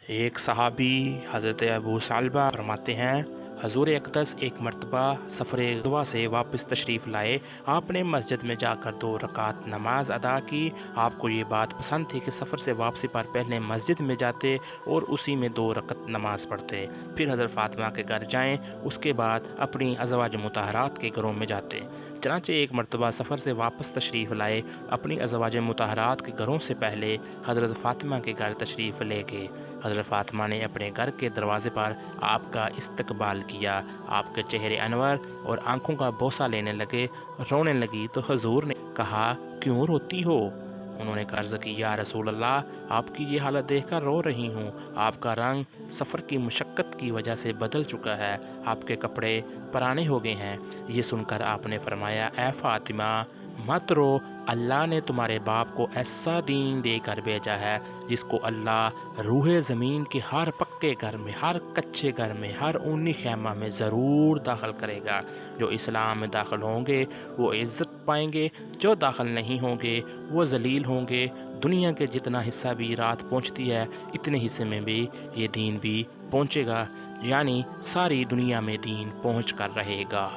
ایک صحابی حضرت ابو ثعلبہ فرماتے ہیں، حضور اقدس ایک مرتبہ سفر غزوہ سے واپس تشریف لائے۔ آپ نے مسجد میں جا کر 2 رکعت نماز ادا کی۔ آپ کو یہ بات پسند تھی کہ سفر سے واپسی پر پہلے مسجد میں جاتے اور اسی میں 2 رکعت نماز پڑھتے، پھر حضرت فاطمہ کے گھر جائیں، اس کے بعد اپنی ازواج مطہرات کے گھروں میں جاتے۔ چنانچہ ایک مرتبہ سفر سے واپس تشریف لائے، اپنی ازواج مطہرات کے گھروں سے پہلے حضرت فاطمہ کے گھر تشریف لے گئے۔ حضرت فاطمہ نے اپنے گھر کے دروازے پر آپ کا استقبال کیا۔ آپ کے چہرے انور اور آنکھوں کا بوسہ لینے لگے۔ رونے لگی تو حضور نے کہا، کیوں روتی ہو؟ انہوں نے عرض کی، یا رسول اللہ، آپ کی یہ حالت دیکھ کر رو رہی ہوں۔ آپ کا رنگ سفر کی مشقت کی وجہ سے بدل چکا ہے، آپ کے کپڑے پرانے ہو گئے ہیں۔ یہ سن کر آپ نے فرمایا، اے فاطمہ، مت رو، اللہ نے تمہارے باپ کو ایسا دین دے کر بھیجا ہے جس کو اللہ روح زمین کے ہر پکے گھر میں، ہر کچے گھر میں، ہر اونی خیمہ میں ضرور داخل کرے گا۔ جو اسلام میں داخل ہوں گے وہ عزت پائیں گے، جو داخل نہیں ہوں گے وہ ذلیل ہوں گے۔ دنیا کے جتنا حصہ بھی رات پہنچتی ہے، اتنے حصے میں بھی یہ دین بھی پہنچے گا، یعنی ساری دنیا میں دین پہنچ کر رہے گا۔